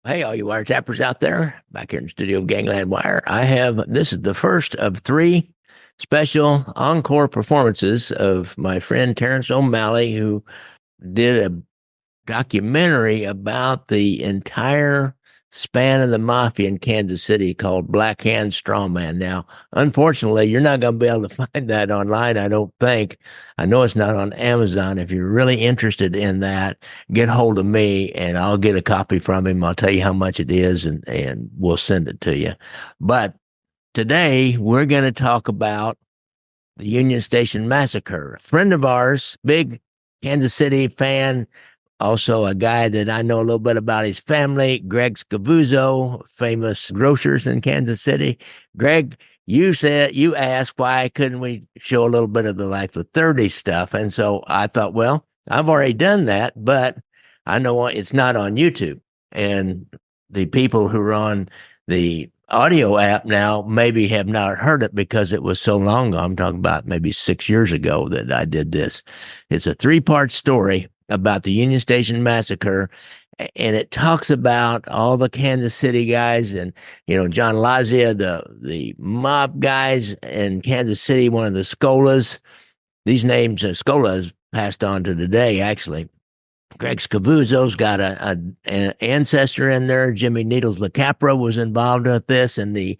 Hey, all you wiretappers out there, back here in the studio of Gangland Wire. This is the first of three special encore performances of my friend Terence O'Malley, who did a documentary about the entire span of the mafia in Kansas City called Black Hand Strawman. Now, unfortunately, you're not going to be able to find that online, I don't think. I know it's not on Amazon. If you're really interested in that, get hold of me and I'll get a copy from him. I'll tell you how much it is and we'll send it to you. But today we're going to talk about the Union Station Massacre. A friend of ours, big Kansas City fan, also a guy that I know a little bit about his family, Greg Scavuzzo, famous grocers in Kansas City. Greg, you asked why couldn't we show a little bit of the 30s stuff? And so I thought, well, I've already done that, but I know it's not on YouTube. And the people who are on the audio app now maybe have not heard it because it was so long ago. I'm talking about maybe 6 years ago that I did this. It's a 3-part story about the Union Station Massacre, and it talks about all the Kansas City guys and, John Lazia, the mob guys in Kansas City, one of the Scolas. These names, Scola is passed on to today, actually. Greg Scavuzzo's got an ancestor in there. Jimmy Needles LaCapra was involved with this and the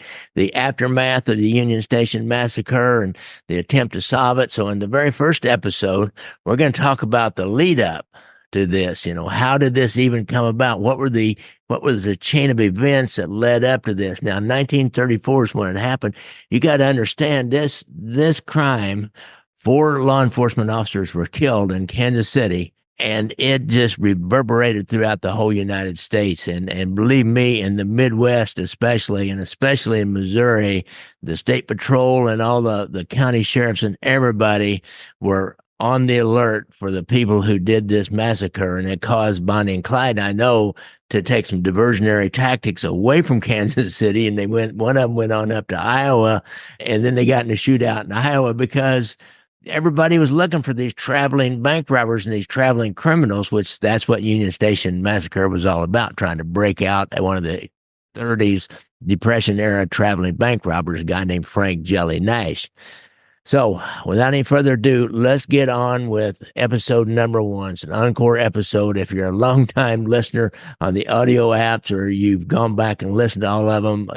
aftermath of the Union Station Massacre and the attempt to solve it. So in the very first episode, we're going to talk about the lead up to this. How did this even come about? What was the chain of events that led up to this? Now, 1934 is when it happened. You got to understand this crime. 4 law enforcement officers were killed in Kansas City. And it just reverberated throughout the whole United States. And believe me, in the Midwest especially, and especially in Missouri, the state patrol and all the county sheriffs and everybody were on the alert for the people who did this massacre. And it caused Bonnie and Clyde, I know, to take some diversionary tactics away from Kansas City. And one of them went on up to Iowa. And then they got in a shootout in Iowa because everybody was looking for these traveling bank robbers and these traveling criminals, which that's what Union Station Massacre was all about, trying to break out at one of the 30s Depression era traveling bank robbers, a guy named Frank Jelly Nash. So without any further ado, let's get on with episode number 1. It's an encore episode. If you're a long-time listener on the audio apps or you've gone back and listened to all of them,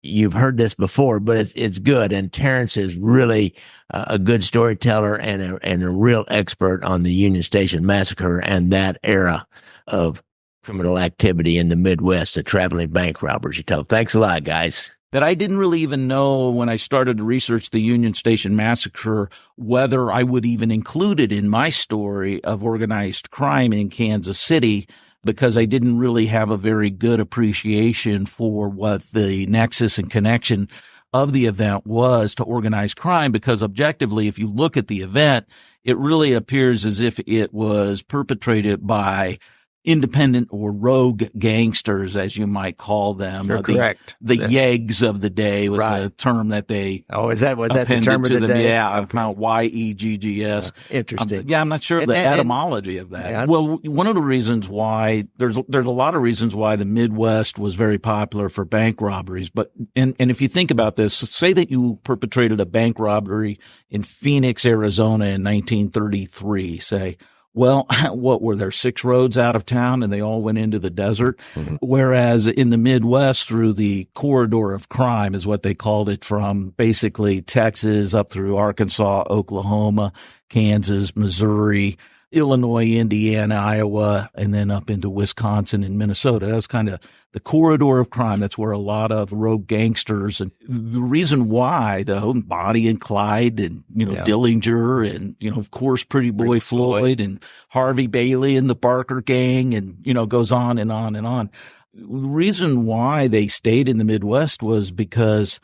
you've heard this before, but it's good. And Terence is really a good storyteller and a real expert on the Union Station Massacre and that era of criminal activity in the Midwest, the traveling bank robbers. Thanks a lot, guys. That I didn't really even know when I started to research the Union Station Massacre whether I would even include it in my story of organized crime in Kansas City, because I didn't really have a very good appreciation for what the nexus and connection of the event was to organized crime, because objectively, if you look at the event, it really appears as if it was perpetrated by independent or rogue gangsters, as you might call them. Sure, correct. The Yegs of the day was a term that they was that the term of the day? Yeah, okay. Kind of YEGGS. Interesting. I'm not sure the etymology of that. Yeah. Well, one of the reasons why there's a lot of reasons why the Midwest was very popular for bank robberies, but and if you think about this, say that you perpetrated a bank robbery in Phoenix, Arizona in 1933, say. Well, what were there 6 roads out of town and they all went into the desert? Mm-hmm. Whereas in the Midwest, through the corridor of crime is what they called it, from basically Texas up through Arkansas, Oklahoma, Kansas, Missouri, Illinois, Indiana, Iowa, and then up into Wisconsin and Minnesota. That was kind of the corridor of crime. That's where a lot of rogue gangsters, and the reason why, though, Bonnie and Clyde and, Dillinger and, of course, Pretty Boy Floyd and Harvey Bailey and the Barker Gang and, goes on and on and on. The reason why they stayed in the Midwest was because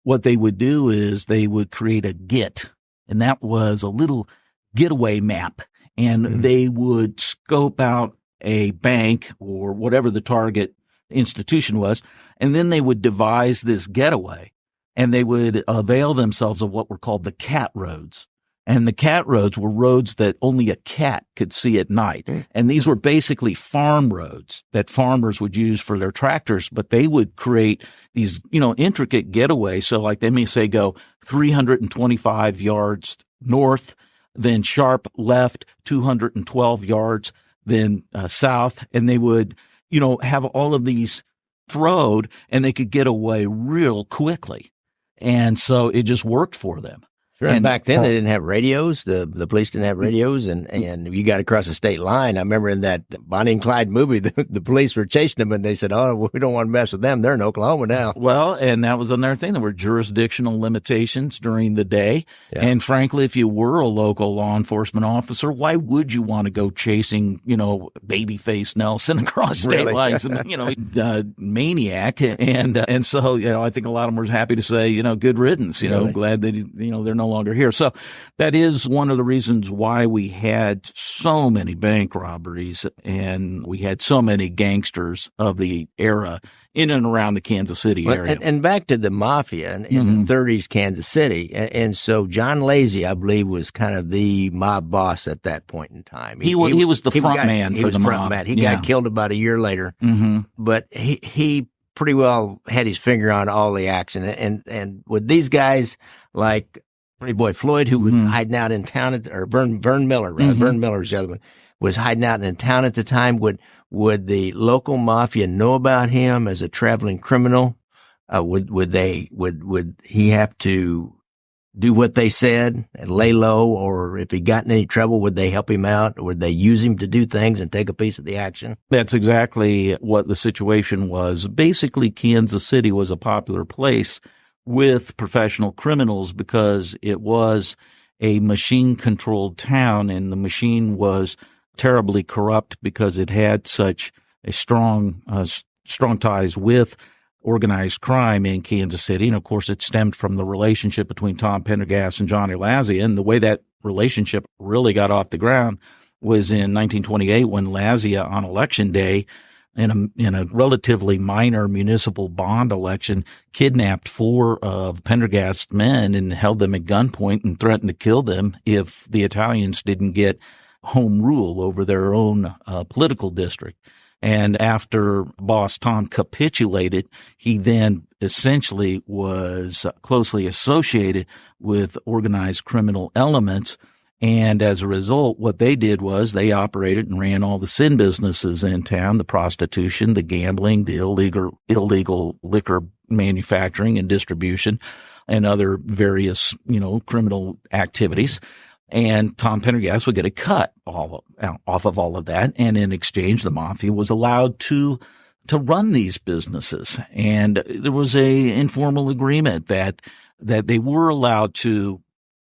what they would do is they would create a GET, and that was a little getaway map. And they would scope out a bank or whatever the target institution was, and then they would devise this getaway, and they would avail themselves of what were called the cat roads. And the cat roads were roads that only a cat could see at night. And these were basically farm roads that farmers would use for their tractors, but they would create these, intricate getaways. So like they may say go 325 yards north, then sharp left 212 yards, then south. And they would, have all of these road and they could get away real quickly. And so it just worked for them. Sure. And back then, they didn't have radios. The police didn't have radios, and you got across the state line. I remember in that Bonnie and Clyde movie, the police were chasing them, and they said, "Oh, we don't want to mess with them. They're in Oklahoma now." Well, and that was another thing. There were jurisdictional limitations during the day. Yeah. And frankly, if you were a local law enforcement officer, why would you want to go chasing, babyface Nelson across state lines? Maniac. And so, I think a lot of them were happy to say, good riddance, glad that, they're no longer here. So that is one of the reasons why we had so many bank robberies and we had so many gangsters of the era in and around the Kansas City area. And back to the mafia in the 30s, Kansas City. And so John Lazia, I believe, was kind of the mob boss at that point in time. He was the front man for the mob. He got killed about a year later. But he pretty well had his finger on all the action. And with these guys like Pretty Boy Floyd, who was hiding out in town, or Vern Miller, Vern Miller's the other one, was hiding out in town at the time. Would the local mafia know about him as a traveling criminal? Would he have to do what they said and lay low, or if he got in any trouble, would they help him out? Or would they use him to do things and take a piece of the action? That's exactly what the situation was. Basically, Kansas City was a popular place with professional criminals because it was a machine-controlled town, and the machine was terribly corrupt because it had such a strong ties with organized crime in Kansas City. And of course, it stemmed from the relationship between Tom Pendergast and Johnny Lazia. And the way that relationship really got off the ground was in 1928 when Lazia, on election day, in a relatively minor municipal bond election, kidnapped 4 of Pendergast's men and held them at gunpoint and threatened to kill them if the Italians didn't get home rule over their own political district. And after boss Tom capitulated, he then essentially was closely associated with organized criminal elements. And as a result, what they did was they operated and ran all the sin businesses in town, the prostitution, the gambling, the illegal liquor manufacturing and distribution, and other various, criminal activities. And Tom Pendergast would get a cut off of all of that. And in exchange, the mafia was allowed to run these businesses. And there was a informal agreement that they were allowed to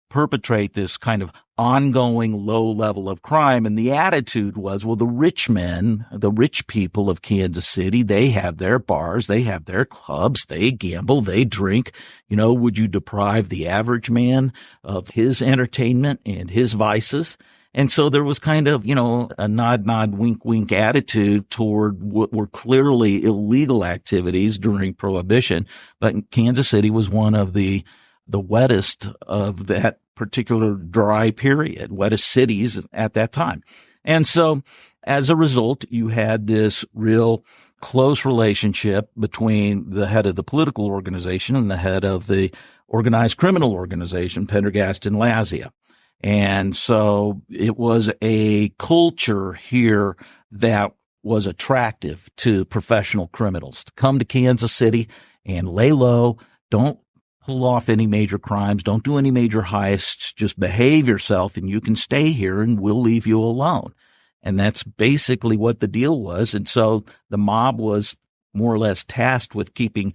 perpetrate this kind of ongoing low level of crime. And the attitude was, well, the rich men, the rich people of Kansas City, they have their bars, they have their clubs, they gamble, they drink. Would you deprive the average man of his entertainment and his vices? And so there was kind of, a nod, wink, wink attitude toward what were clearly illegal activities during Prohibition. But Kansas City was one of the wettest of that particular dry period, wettest cities at that time. And so as a result, you had this real close relationship between the head of the political organization and the head of the organized criminal organization, Pendergast and Lazia. And so it was a culture here that was attractive to professional criminals to come to Kansas City and lay low, don't pull off any major crimes, don't do any major heists, just behave yourself and you can stay here and we'll leave you alone. And that's basically what the deal was. And so the mob was more or less tasked with keeping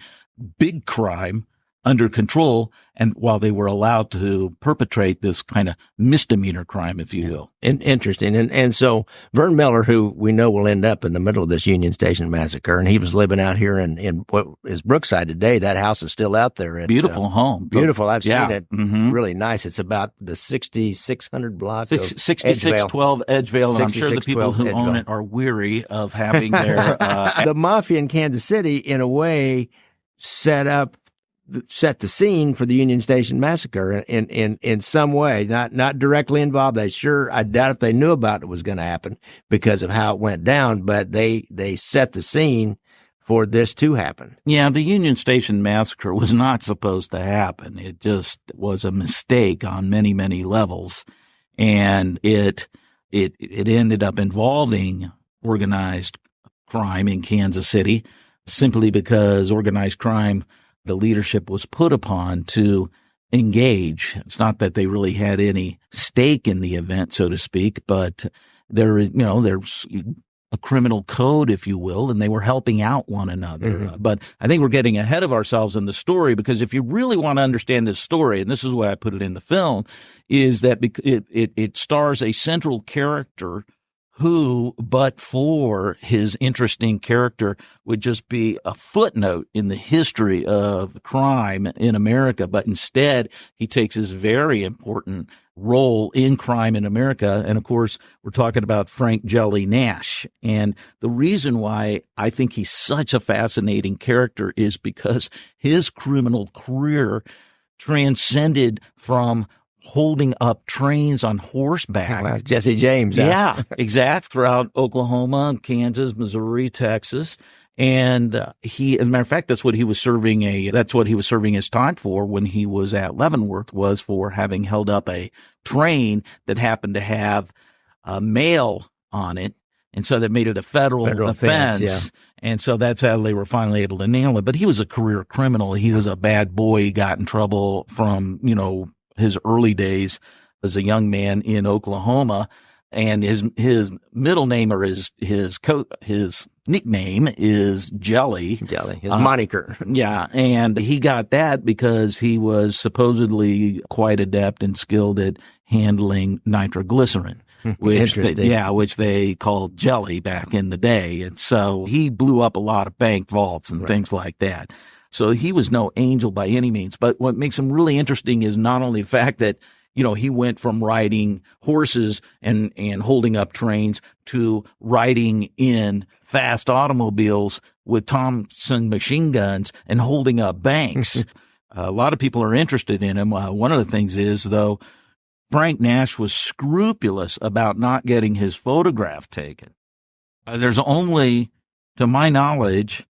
big crime under control, and while they were allowed to perpetrate this kind of misdemeanor crime, if you will. Interesting. And so Vern Miller, who we know will end up in the middle of this Union Station Massacre, and he was living out here in what is Brookside today. That house is still out there. Beautiful home. Beautiful. I've seen it. Mm-hmm. Really nice. It's about the 6600 block of 6612 Edgevale. And I'm sure the people who own it are weary of having their... The mafia in Kansas City, in a way, set up set the scene for the Union Station Massacre in some way, not directly involved. I doubt if they knew about it was going to happen because of how it went down, but they set the scene for this to happen. Yeah, the Union Station Massacre was not supposed to happen. It just was a mistake on many, many levels. And it ended up involving organized crime in Kansas City simply because organized crime, the leadership was put upon to engage. It's not that they really had any stake in the event, so to speak, but there's a criminal code, if you will, and they were helping out one another. Mm-hmm. But I think we're getting ahead of ourselves in the story, because if you really want to understand this story, and this is why I put it in the film, is that it stars a central character who, but for his interesting character, would just be a footnote in the history of crime in America. But instead, he takes his very important role in crime in America. And of course, we're talking about Frank Jelly Nash. And the reason why I think he's such a fascinating character is because his criminal career transcended from holding up trains on horseback. Wow, Jesse James. Yeah, exact. Throughout Oklahoma, Kansas, Missouri, Texas. And as a matter of fact, that's what he was serving his time for when he was at Leavenworth, was for having held up a train that happened to have mail on it. And so that made it a federal offense. Yeah. And so that's how they were finally able to nail it. But he was a career criminal. He was a bad boy. He got in trouble from, his early days as a young man in Oklahoma. And his middle name, or his nickname, is Jelly. His moniker. Yeah. And he got that because he was supposedly quite adept and skilled at handling nitroglycerin, which they called jelly back in the day. And so he blew up a lot of bank vaults and things like that. So he was no angel by any means. But what makes him really interesting is not only the fact that, he went from riding horses and holding up trains to riding in fast automobiles with Thompson machine guns and holding up banks. A lot of people are interested in him. One of the things is, though, Frank Nash was scrupulous about not getting his photograph taken. There's only, to my knowledge,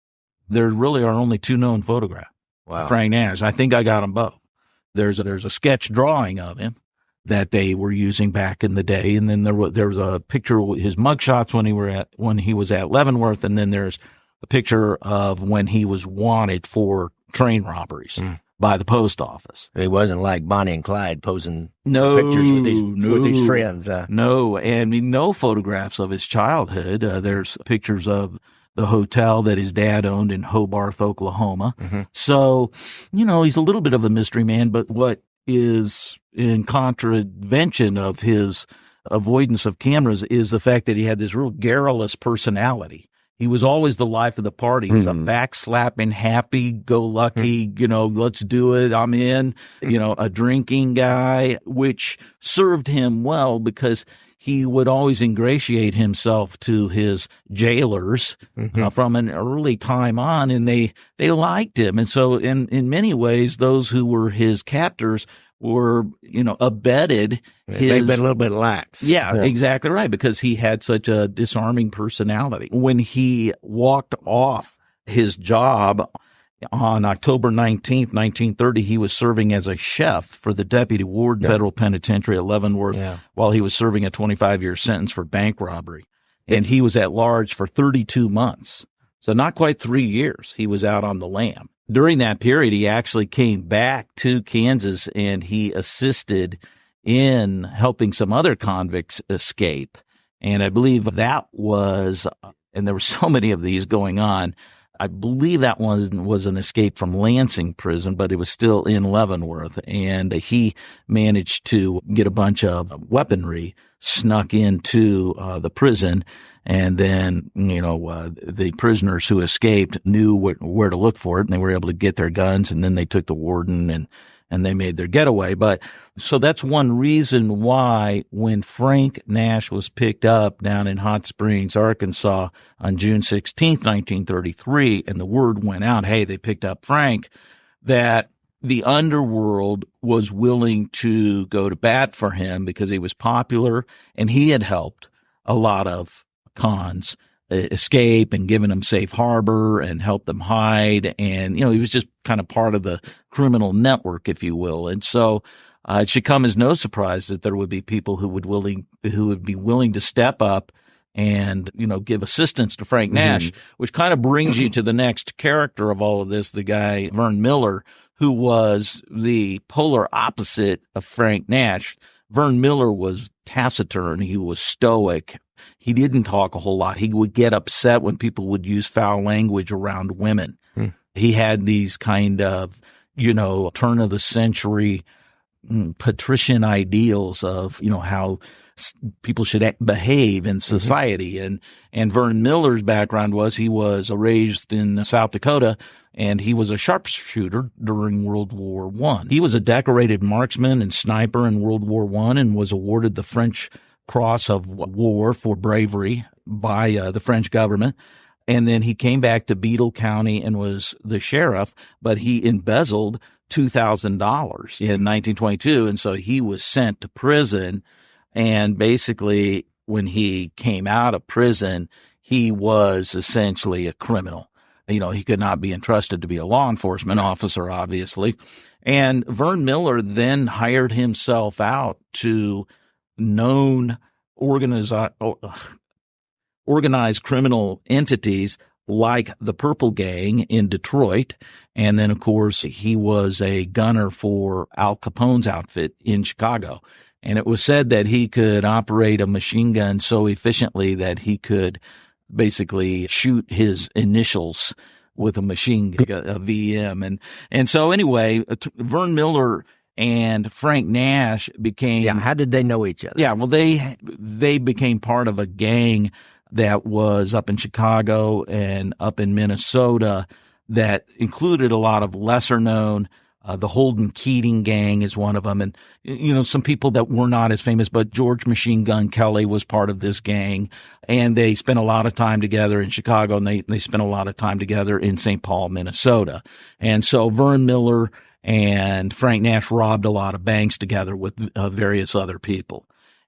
there really are only two known photographs. Wow. Frank Nash. I think I got them both. There's a sketch drawing of him that they were using back in the day, and then there was a picture of his mugshots when he was at Leavenworth, and then there's a picture of when he was wanted for train robberies by the post office. It wasn't like Bonnie and Clyde posing pictures with these friends. No, and no photographs of his childhood. There's pictures of the hotel that his dad owned in Hobart, Oklahoma. Mm-hmm. So, he's a little bit of a mystery man, but what is in contravention of his avoidance of cameras is the fact that he had this real garrulous personality. He was always the life of the party. He was a backslapping, happy-go-lucky, let's do it, I'm in, a drinking guy, which served him well because he would always ingratiate himself to his jailers from an early time on, and they liked him. And so in many ways, those who were his captors were, abetted. They've been a little bit lax. Yeah, exactly right, because he had such a disarming personality. When he walked off his job on October 19th, 1930, he was serving as a chef for the Deputy Warden Federal Penitentiary at Leavenworth while he was serving a 25-year sentence for bank robbery. And he was at large for 32 months. So not quite 3 years. He was out on the lam. During that period, he actually came back to Kansas and he assisted in helping some other convicts escape. And I believe that was, and there were so many of these going on, I believe that one was an escape from Lansing prison, but it was still in Leavenworth. And he managed to get a bunch of weaponry snuck into the prison. And then, the prisoners who escaped knew where to look for it, and they were able to get their guns. And then they took the warden and they made their getaway. But so that's one reason why when Frank Nash was picked up down in Hot Springs, Arkansas on June 16th, 1933, and the word went out, hey, they picked up Frank, that the underworld was willing to go to bat for him because he was popular and he had helped a lot of cons escape and given them safe harbor and helped them hide. And, he was just kind of part of the criminal network, if you will. And so it should come as no surprise that there would be people who would be willing to step up and, give assistance to Frank Nash, which kind of brings you to the next character of all of this, the guy, Vern Miller, who was the polar opposite of Frank Nash. Vern Miller was taciturn. He was stoic. He didn't talk a whole lot. He would get upset when people would use foul language around women. He had these kind of, turn of the century patrician ideals of, how people should behave in society. And Vern Miller's background was he was raised in South Dakota, and he was a sharpshooter during World War I. He was a decorated marksman and sniper in World War I and was awarded the French Cross of War for bravery by the French government. And then he came back to Beadle County and was the sheriff, but he embezzled $2,000 in 1922. And so he was sent to prison. And basically, when he came out of prison, he was essentially a criminal. He could not be entrusted to be a law enforcement officer, obviously. And Vern Miller then hired himself out to known organized criminal entities like the Purple Gang in Detroit. And then, of course, he was a gunner for Al Capone's outfit in Chicago. And it was said that he could operate a machine gun so efficiently that he could basically shoot his initials with a machine gun, a VM. And so anyway, Vern Miller and Frank Nash became. Yeah. How did they know each other? Yeah. Well, they became part of a gang that was up in Chicago and up in Minnesota that included a lot of lesser known. The Holden Keating gang is one of them. And, some people that were not as famous, but George Machine Gun Kelly was part of this gang. And they spent a lot of time together in Chicago, and they spent a lot of time together in St. Paul, Minnesota. And so Vern Miller and Frank Nash robbed a lot of banks together with various other people.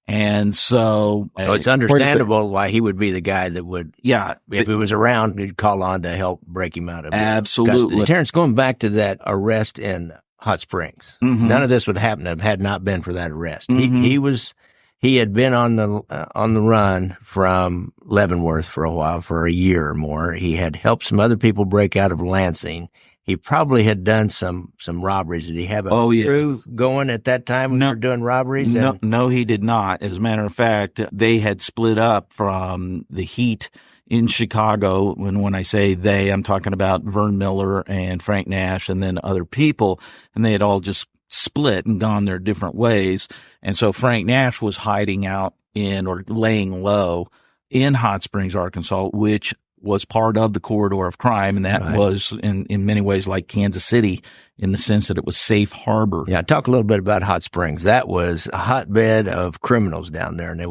And so it's understandable why he would be the guy that would, if he was around, he'd call on to help break him out of absolutely custody. Terence, going back to that arrest in Hot Springs, none of this would happen if it had not been for that arrest. He had been on the run from Leavenworth for a while, for a year or more. He had helped some other people break out of Lansing. He probably had done some robberies. Did he have a crew going at that time when they were doing robberies? No, he did not. As a matter of fact, they had split up from the Heat in Chicago. When I say they, I'm talking about Vern Miller and Frank Nash and then other people, and they had all just split and gone their different ways. And so Frank Nash was hiding out or laying low in Hot Springs, Arkansas, which was part of the corridor of crime. And that was in many ways like Kansas City in the sense that it was safe harbor. Yeah. Talk a little bit about Hot Springs. That was a hotbed of criminals down there. And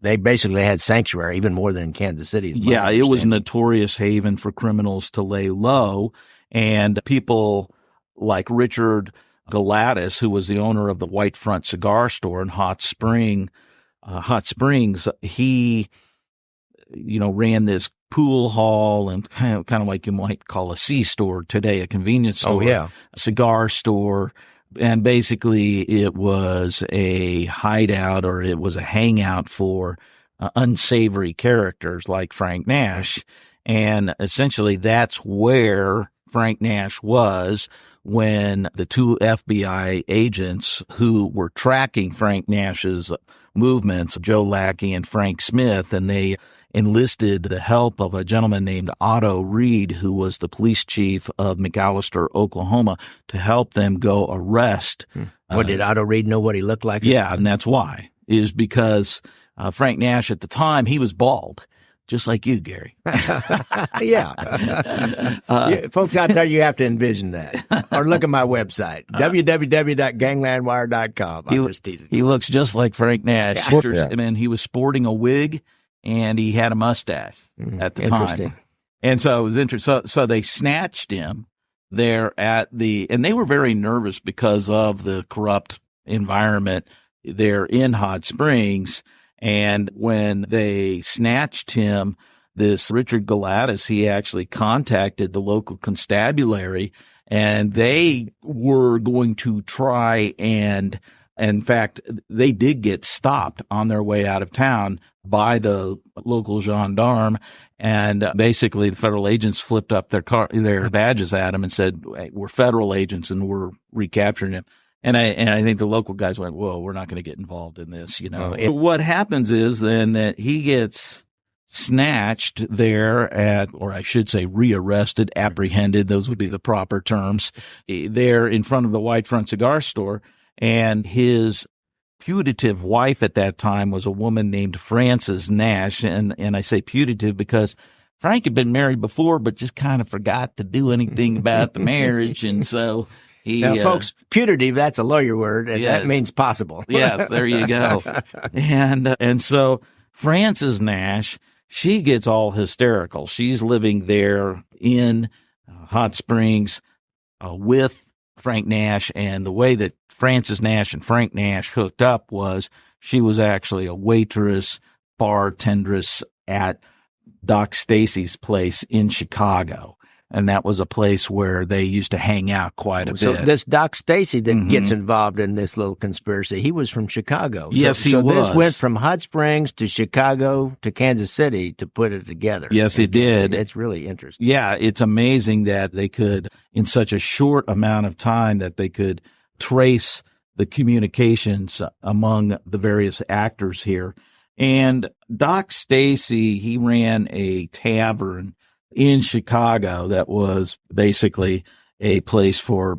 they basically had sanctuary even more than Kansas City. Yeah. It was a notorious haven for criminals to lay low, and people like Richard Galatis, who was the owner of the White Front cigar store in Hot Springs, he, ran this pool hall and kind of like you might call a C-store today, a convenience store, a cigar store. And basically it was a hideout, or it was a hangout for unsavory characters like Frank Nash. And essentially that's where Frank Nash was when the two FBI agents who were tracking Frank Nash's movements, Joe Lackey and Frank Smith, and they enlisted the help of a gentleman named Otto Reed, who was the police chief of McAllister, Oklahoma, to help them go arrest. Did Otto Reed know what he looked like? Yeah, and that's why, is because Frank Nash at the time, he was bald. Just like you, Gary. Folks out there, you have to envision that. Or look at my website, www.ganglandwire.com. I'm just teasing. He looks just like Frank Nash. And he was sporting a wig, and he had a mustache at the time. And so it was interesting. So they snatched him there and they were very nervous because of the corrupt environment there in Hot Springs. And when they snatched him, this Richard Galatis, he actually contacted the local constabulary, and they were going to try and, in fact, they did get stopped on their way out of town by the local gendarme. And basically the federal agents flipped up their badges at him and said, hey, we're federal agents and we're recapturing him. And I think the local guys went, whoa, we're not going to get involved in this, What happens is then that he gets snatched there or I should say rearrested, apprehended. Those would be the proper terms there in front of the White Front Cigar Store. And his putative wife at that time was a woman named Frances Nash. And I say putative because Frank had been married before, but just kind of forgot to do anything about the marriage. And so now, folks, putative, that's a lawyer word, and that means possible. Yes, there you go. And so Frances Nash, she gets all hysterical. She's living there in Hot Springs with Frank Nash, and the way that Frances Nash and Frank Nash hooked up was she was actually a waitress, bartendress at Doc Stacy's place in Chicago. And that was a place where they used to hang out quite a bit. So this Doc Stacy that gets involved in this little conspiracy, he was from Chicago. Yes, he was. So this went from Hot Springs to Chicago to Kansas City to put it together. Yes, it did. It's really interesting. Yeah, it's amazing that they could, in such a short amount of time, that they could trace the communications among the various actors here. And Doc Stacy, he ran a tavern in Chicago that was basically a place for,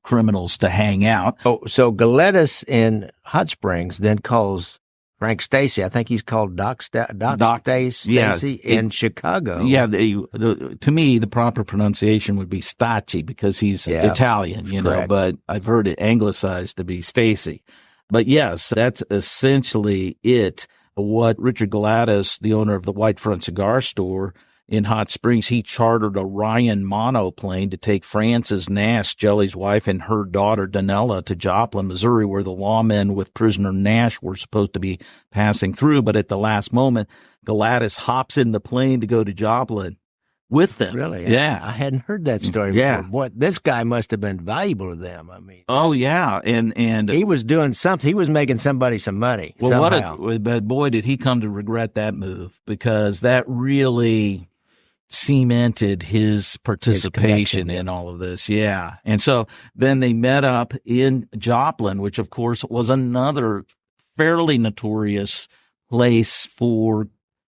criminals to hang out. Oh, so Galatis in Hot Springs then calls Frank Stacy. I think he's called Doc Stacy in Chicago. Yeah. To me, the proper pronunciation would be Stacci because he's Italian, but I've heard it anglicized to be Stacy. But yes, that's essentially it. What Richard Galatis, the owner of the White Front Cigar Store in Hot Springs, he chartered a Ryan monoplane to take Frances Nash, Jelly's wife, and her daughter Danella to Joplin, Missouri, where the lawmen with prisoner Nash were supposed to be passing through. But at the last moment, Galatis hops in the plane to go to Joplin with them. Really? Yeah. I hadn't heard that story before. Boy, this guy must have been valuable to them. I mean. Oh, yeah. And he was doing something. He was making somebody some money. Well, somehow. But boy, did he come to regret that move, because that really cemented his participation in all of this. Yeah. And so then they met up in Joplin, which of course was another fairly notorious place for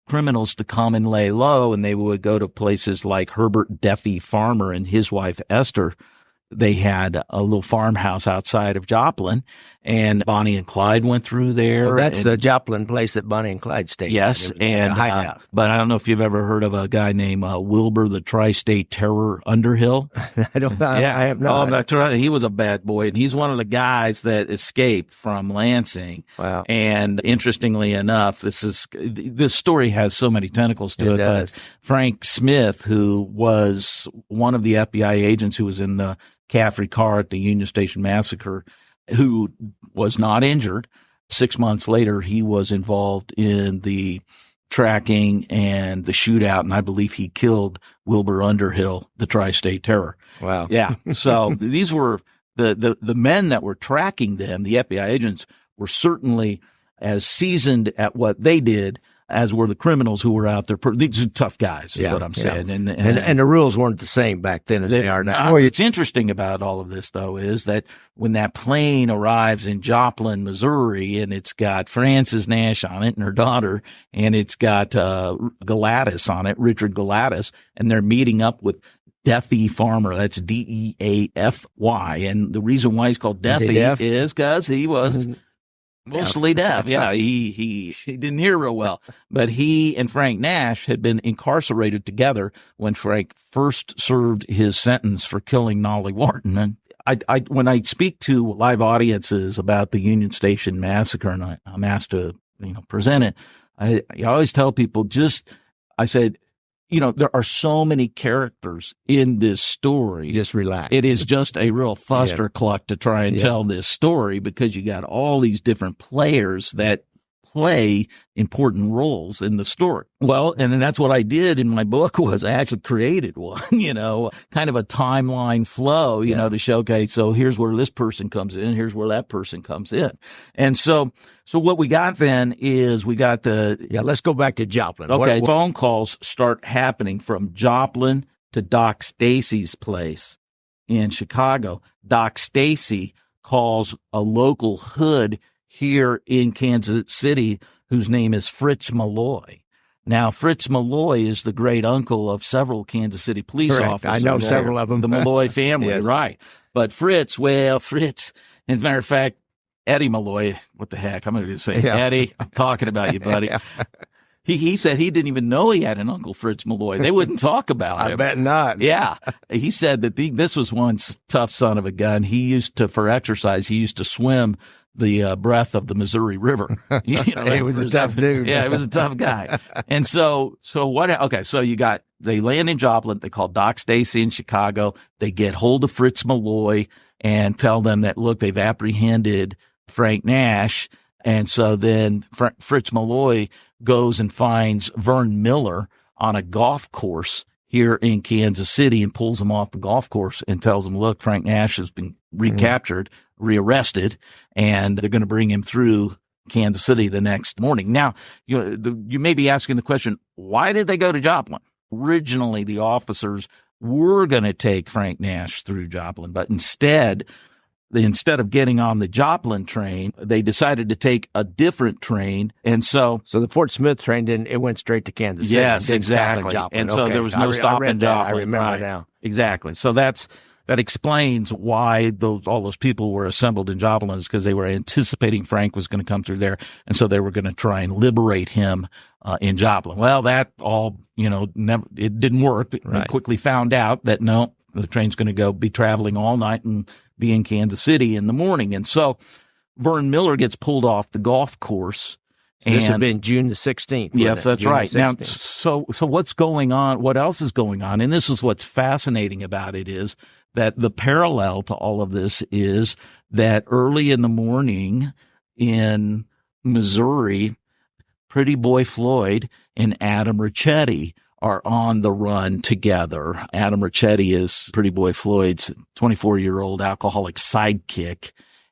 criminals to come and lay low. And they would go to places like Herbert Deffy Farmer and his wife Esther. They had a little farmhouse outside of Joplin, and Bonnie and Clyde went through there. Well, that's the Joplin place that Bonnie and Clyde stayed. Yes, and but I don't know if you've ever heard of a guy named Wilbur the Tri-State Terror Underhill. I don't know. Yeah, I have not. He was a bad boy, and he's one of the guys that escaped from Lansing. Wow! And interestingly enough, this story has so many tentacles to it. But Frank Smith, who was one of the FBI agents who was in the Caffrey car at the Union Station Massacre, who was not injured. 6 months later, he was involved in the tracking and the shootout, and I believe he killed Wilbur Underhill, the Tri-State Terror. Wow. Yeah. So these were the men that were tracking them. The FBI agents were certainly as seasoned at what they did as were the criminals who were out there. These are tough guys, is what I'm saying. And the rules weren't the same back then as they are now. What's interesting about all of this, though, is that when that plane arrives in Joplin, Missouri, and it's got Frances Nash on it and her daughter, and it's got Galatis on it, Richard Galatis, and they're meeting up with Deffy Farmer. That's Deafy. And the reason why he's called Deffy is because he was mostly deaf. Yeah, he didn't hear real well. But he and Frank Nash had been incarcerated together when Frank first served his sentence for killing Nolly Wharton. And I when I speak to live audiences about the Union Station Massacre, and I'm asked to present it, I always tell people I said, there are so many characters in this story. Just relax. It is just a real cluck to try and tell this story, because you got all these different players that play important roles in the story. Well, and that's what I did in my book, was I actually created one, kind of a timeline flow, to show, okay, so here's where this person comes in, here's where that person comes in. And so what we got then is we got let's go back to Joplin. Okay. Phone calls start happening from Joplin to Doc Stacy's place in Chicago. Doc Stacy calls a local hood here in Kansas City, whose name is Fritz Malloy. Now, Fritz Malloy is the great uncle of several Kansas City police officers. I know several of them. The Malloy family, yes. Right. But Fritz, as a matter of fact, Eddie Malloy, what the heck? I'm going to say, Eddie, I'm talking about you, buddy. He said he didn't even know he had an Uncle Fritz Malloy. They wouldn't talk about him. I bet not. Yeah. He said that this was one tough son of a gun. For exercise, he used to swim the breadth of the Missouri River. He was a tough dude. Yeah, he was a tough guy. And so they land in Joplin. They call Doc Stacy in Chicago. They get hold of Fritz Malloy and tell them that, look, they've apprehended Frank Nash. And so then Fritz Malloy goes and finds Vern Miller on a golf course here in Kansas City and pulls him off the golf course and tells him, look, Frank Nash has been recaptured, rearrested, and they're going to bring him through Kansas City the next morning. Now, you may be asking the question, why did they go to Joplin? Originally, the officers were going to take Frank Nash through Joplin, but instead of getting on the Joplin train, they decided to take a different train. And so the Fort Smith train it went straight to Kansas City. Yes, exactly. And so there was no stop in Joplin. I remember now. Exactly. So that explains why all those people were assembled in Joplin, is because they were anticipating Frank was going to come through there. And so they were going to try and liberate him in Joplin. Well, that all, it didn't work. They quickly found out that no, the train's going to be traveling all night and be in Kansas City in the morning. And so Vern Miller gets pulled off the golf course. This had been June the 16th. Yes, that's right. Now, so what's going on? What else is going on? And this is what's fascinating about it, is that the parallel to all of this is that early in the morning in Missouri, Pretty Boy Floyd and Adam Ricchetti are on the run together. Adam Ricchetti is Pretty Boy Floyd's 24-year-old alcoholic sidekick,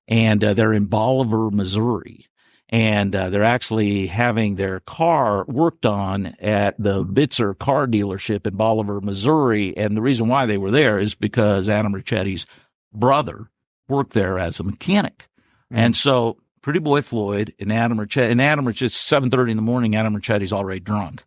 and they're in Bolivar, Missouri. And they're actually having their car worked on at the Bitzer car dealership in Bolivar, Missouri. And the reason why they were there is because Adam Ricchetti's brother worked there as a mechanic. Mm-hmm. And so Pretty Boy Floyd and Adam Ricchetti, it's 7:30 in the morning, Adam Ricchetti's already drunk.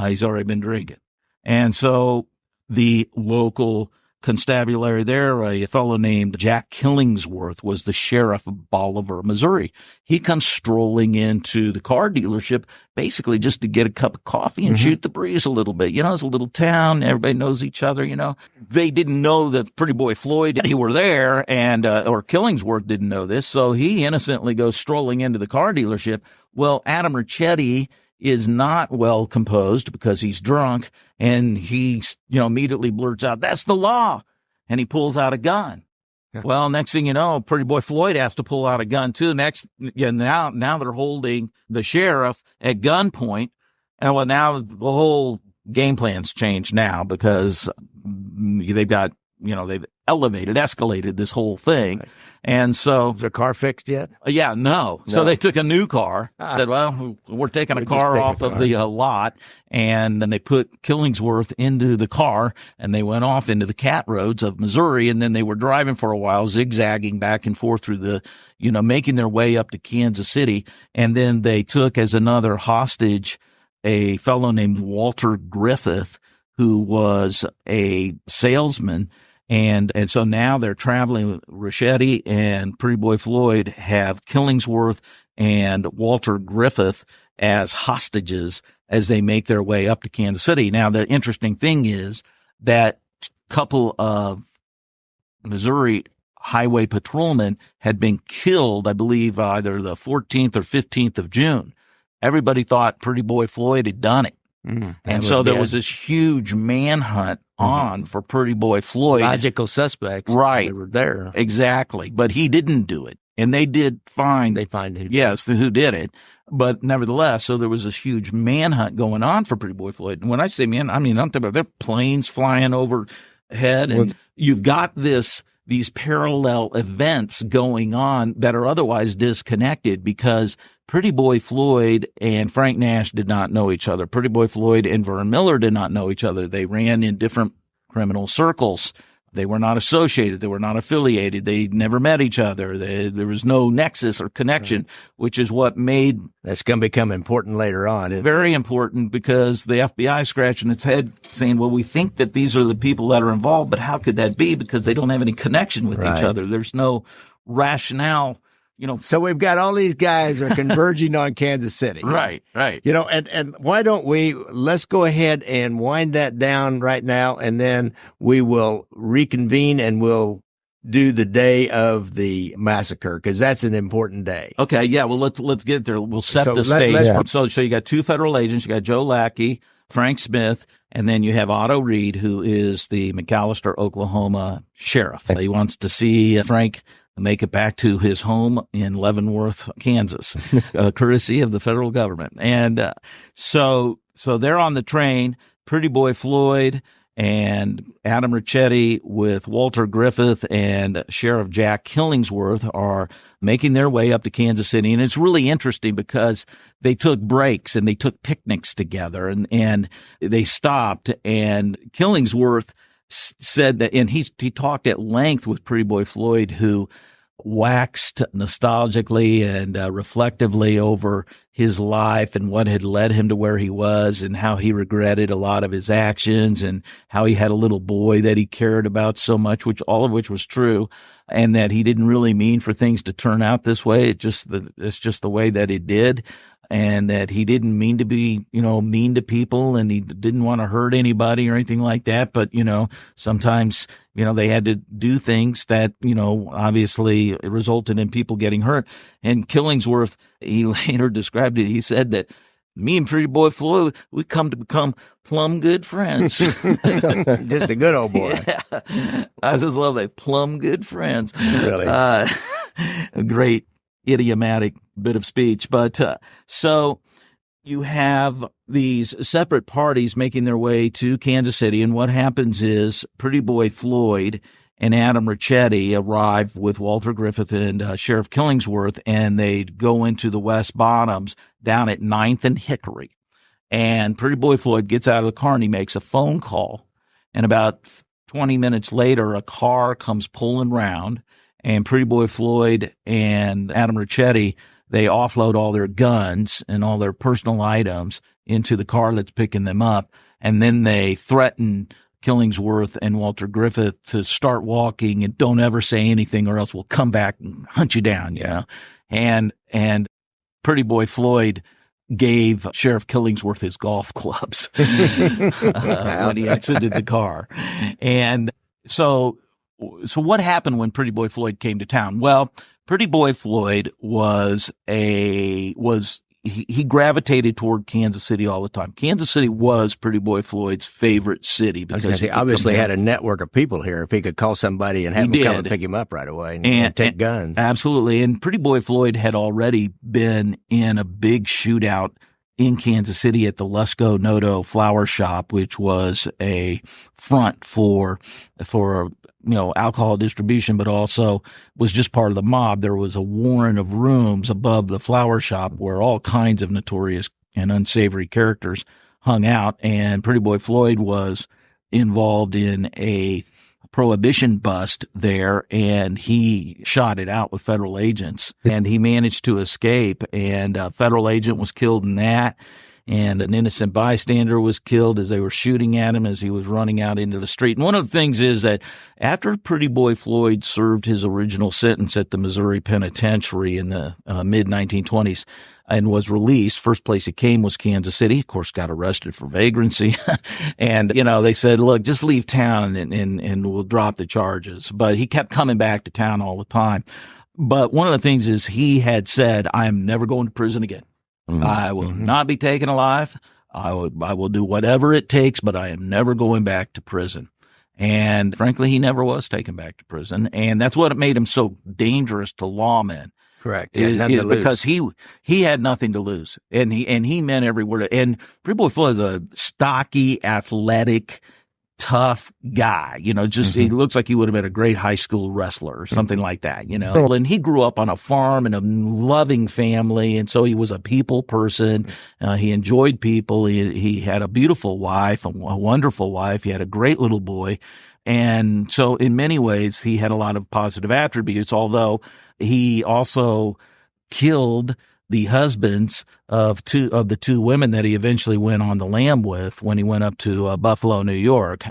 He's already been drinking. And so the local constabulary there, a fellow named Jack Killingsworth, was the sheriff of Bolivar, Missouri. He comes strolling into the car dealership basically just to get a cup of coffee and shoot the breeze a little bit. It's a little town. Everybody knows each other, They didn't know that Pretty Boy Floyd, he were there, and or Killingsworth didn't know this, so he innocently goes strolling into the car dealership. Well, Adam Ricchetti is not well composed because he's drunk, and he, immediately blurts out, "That's the law." And he pulls out a gun. Yeah. Well, next thing you know, Pretty Boy Floyd has to pull out a gun too. Now they're holding the sheriff at gunpoint. And now the whole game plan's changed now, because they've got, they've escalated this whole thing. Right. And so. Is the car fixed yet? Yeah, no. So they took a new car, said, well, we're taking a car off of the lot. And then they put Killingsworth into the car, and they went off into the cat roads of Missouri. And then they were driving for a while, zigzagging back and forth through the, making their way up to Kansas City. And then they took as another hostage a fellow named Walter Griffith, who was a salesman. And so now they're traveling. Ricchetti and Pretty Boy Floyd have Killingsworth and Walter Griffith as hostages as they make their way up to Kansas City. Now, the interesting thing is that couple of Missouri highway patrolmen had been killed, I believe, either the 14th or 15th of June. Everybody thought Pretty Boy Floyd had done it. And so there was this huge manhunt on for Pretty Boy Floyd. Logical suspects. Right. They were there. Exactly. But he didn't do it. And they did find. They find who. Yes, who did it. But nevertheless, so there was this huge manhunt going on for Pretty Boy Floyd. And when I say man, I mean, I'm talking about there are planes flying overhead, and you've got these parallel events going on that are otherwise disconnected because Pretty Boy Floyd and Frank Nash did not know each other. Pretty Boy Floyd and Vern Miller did not know each other. They ran in different criminal circles. They were not associated. They were not affiliated. They never met each other. There was no nexus or connection, which is what made. That's going to become important later on. Very important because the FBI is scratching its head saying, well, we think that these are the people that are involved, but how could that be? Because they don't have any connection with each other. There's no rationale. So we've got all these guys are converging on Kansas City. Right. And why don't let's go ahead and wind that down right now, and then we will reconvene and we'll do the day of the massacre, because that's an important day. Okay. Yeah. Well, let's get there. We'll set the stage. So you got two federal agents. You got Joe Lackey, Frank Smith, and then you have Otto Reed, who is the McAlester, Oklahoma sheriff. He wants to see Frank make it back to his home in Leavenworth, Kansas, courtesy of the federal government. And so they're on the train. Pretty Boy Floyd and Adam Ricchetti with Walter Griffith and Sheriff Jack Killingsworth are making their way up to Kansas City. And it's really interesting because they took breaks and they took picnics together, and they stopped, and Killingsworth said that, and he talked at length with Pretty Boy Floyd, who waxed nostalgically and reflectively over his life and what had led him to where he was, and how he regretted a lot of his actions, and how he had a little boy that he cared about so much, all of which was true, and that he didn't really mean for things to turn out this way. It's just the way that it did. And that he didn't mean to be, mean to people, and he didn't want to hurt anybody or anything like that. But, sometimes, they had to do things that, obviously resulted in people getting hurt. And Killingsworth, he later described it. He said that me and Pretty Boy Floyd, we come to become plumb good friends. Just a good old boy. Yeah. I just love that. Plumb good friends. Really? A great idiomatic bit of speech. But so you have these separate parties making their way to Kansas City, and what happens is Pretty Boy Floyd and Adam Ricchetti arrive with Walter Griffith and Sheriff Killingsworth, and they go into the West Bottoms down at 9th and Hickory. And Pretty Boy Floyd gets out of the car and he makes a phone call, and about 20 minutes later, a car comes pulling round, and Pretty Boy Floyd and Adam Ricchetti, they offload all their guns and all their personal items into the car that's picking them up. And then they threaten Killingsworth and Walter Griffith to start walking and don't ever say anything, or else we'll come back and hunt you down, And Pretty Boy Floyd gave Sheriff Killingsworth his golf clubs when he exited the car. And so what happened when Pretty Boy Floyd came to town? Well, Pretty Boy Floyd he gravitated toward Kansas City all the time. Kansas City was Pretty Boy Floyd's favorite city because he obviously had a network of people here. If he could call somebody and have them come and pick him up right away and take guns. Absolutely. And Pretty Boy Floyd had already been in a big shootout in Kansas City at the Lusco Noto Flower Shop, which was a front for alcohol distribution, but also was just part of the mob. There was a warren of rooms above the flower shop where all kinds of notorious and unsavory characters hung out. And Pretty Boy Floyd was involved in a prohibition bust there, and he shot it out with federal agents, and he managed to escape, and a federal agent was killed in that. And an innocent bystander was killed as they were shooting at him as he was running out into the street. And one of the things is that after Pretty Boy Floyd served his original sentence at the Missouri Penitentiary in the mid-1920s and was released, first place he came was Kansas City. Of course, got arrested for vagrancy. And, they said, look, just leave town and we'll drop the charges. But he kept coming back to town all the time. But one of the things is he had said, I am never going to prison again. I will not be taken alive. I will do whatever it takes, but I am never going back to prison. And frankly, he never was taken back to prison. And that's what made him so dangerous to lawmen. Correct. Is because he had nothing to lose. And he meant every word. And Pretty Boy Floyd is a stocky, athletic, tough guy, just he looks like he would have been a great high school wrestler or something like that, And he grew up on a farm in a loving family, and so he was a people person. He enjoyed people. He had a beautiful wife, a wonderful wife. He had a great little boy. And so in many ways, he had a lot of positive attributes, although he also killed the husbands of the two women that he eventually went on the lam with when he went up to Buffalo, New York.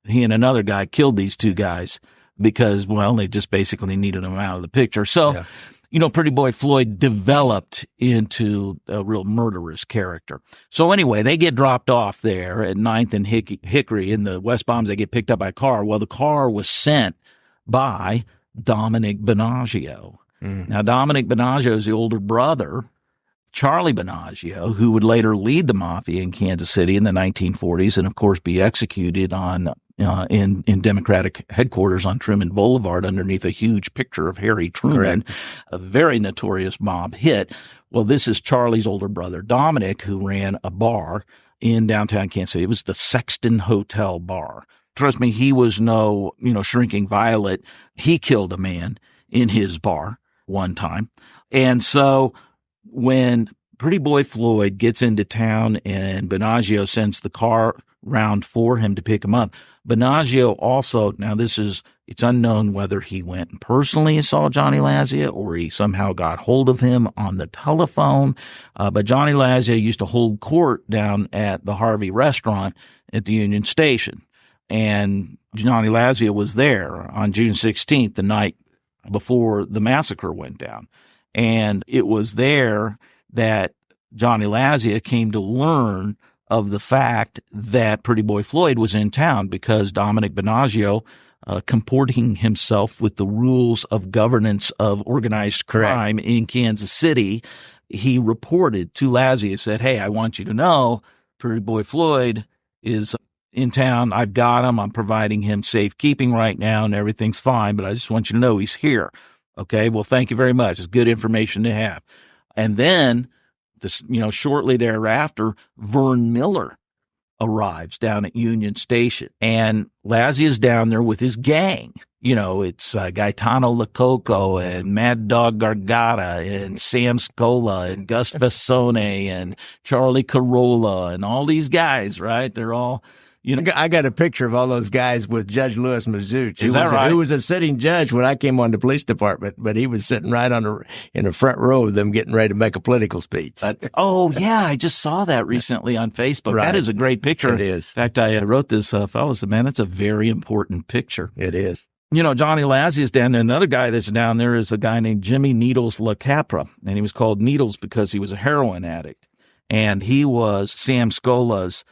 He and another guy killed these two guys because, well, they just basically needed them out of the picture. So, Pretty Boy Floyd developed into a real murderous character. So anyway, they get dropped off there at 9th and Hickory in the West Palms. They get picked up by a car. Well, the car was sent by Dominic Binaggio. Now, Dominic Binaggio is the older brother, Charlie Binaggio, who would later lead the mafia in Kansas City in the 1940s and, of course, be executed in Democratic headquarters on Truman Boulevard underneath a huge picture of Harry Truman, a very notorious mob hit. Well, this is Charlie's older brother, Dominic, who ran a bar in downtown Kansas City. It was the Sexton Hotel Bar. Trust me, he was no, shrinking violet. He killed a man in his bar one time. And so when Pretty Boy Floyd gets into town and Binaggio sends the car round for him to pick him up, Binaggio also, now it's unknown whether he went and personally saw Johnny Lazia or he somehow got hold of him on the telephone. But Johnny Lazia used to hold court down at the Harvey restaurant at the Union Station. And Johnny Lazia was there on June 16th, the night before the massacre went down. And it was there that Johnny Lazia came to learn of the fact that Pretty Boy Floyd was in town because Dominic Binaggio, comporting himself with the rules of governance of organized crime in Kansas City, he reported to Lazia, said, "Hey, I want you to know Pretty Boy Floyd is in town. I've got him. I'm providing him safekeeping right now and everything's fine, but I just want you to know he's here." Okay. Well, thank you very much. It's good information to have. And then shortly thereafter, Vern Miller arrives down at Union Station and Lazia's down there with his gang. It's Gaetano Lococo and Mad Dog Gargata and Sam Scola and Gus Vassone and Charlie Carolla and all these guys, right? They're all, I got a picture of all those guys with Judge Louis Mazuch, who was a sitting judge when I came on the police department, but he was sitting right in the front row of them getting ready to make a political speech. Oh, yeah. I just saw that recently on Facebook. Right. That is a great picture. It is. In fact, I wrote this, fellow said, "Man, that's a very important picture." It is. Johnny Lazia is down there. Another guy that's down there is a guy named Jimmy Needles LaCapra, and he was called Needles because he was a heroin addict. And he was Sam Scola's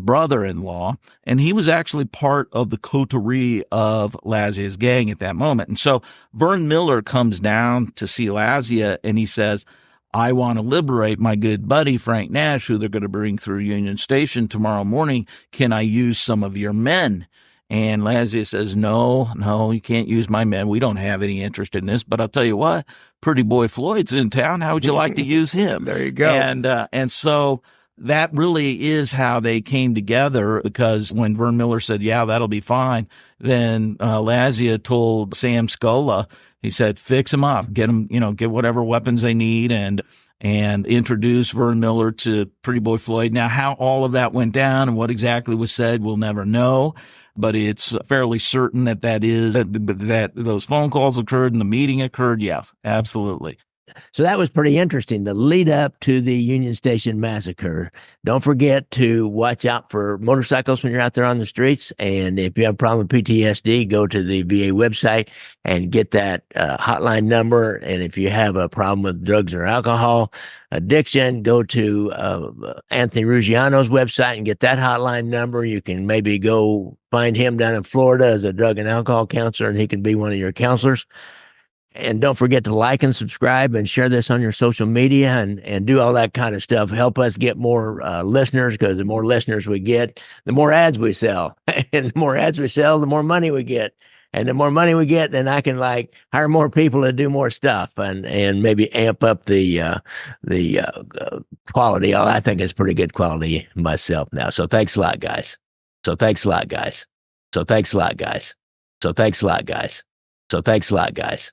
brother-in-law, and he was actually part of the coterie of Lazia's gang at that moment. And so Vern Miller comes down to see Lazia, and he says, "I want to liberate my good buddy Frank Nash, who they're going to bring through Union Station tomorrow morning. Can I use some of your men?" And Lazia says, no, you can't use my men. We don't have any interest in this. But I'll tell you what, Pretty Boy Floyd's in town. How would you like to use him? There you go. And so that really is how they came together, because when Vern Miller said, "Yeah, that'll be fine," then Lazia told Sam Scola, he said, "Fix him up, get him, get whatever weapons they need," and introduce Vern Miller to Pretty Boy Floyd. Now, how all of that went down and what exactly was said, we'll never know. But it's fairly certain that those phone calls occurred and the meeting occurred. Yes, absolutely. So that was pretty interesting. The lead up to the Union Station Massacre. Don't forget to watch out for motorcycles when you're out there on the streets. And if you have a problem with PTSD, go to the VA website and get that hotline number. And if you have a problem with drugs or alcohol addiction, go to Anthony Ruggiano's website and get that hotline number. You can maybe go find him down in Florida as a drug and alcohol counselor, and he can be one of your counselors. And don't forget to like and subscribe and share this on your social media and do all that kind of stuff. Help us get more listeners, because the more listeners we get, the more ads we sell. And the more ads we sell, the more money we get. And the more money we get, then I can like hire more people to do more stuff and maybe amp up the quality. I think it's pretty good quality myself now. So thanks a lot, guys. So thanks a lot, guys. So thanks a lot, guys. So thanks a lot, guys. So thanks a lot, guys.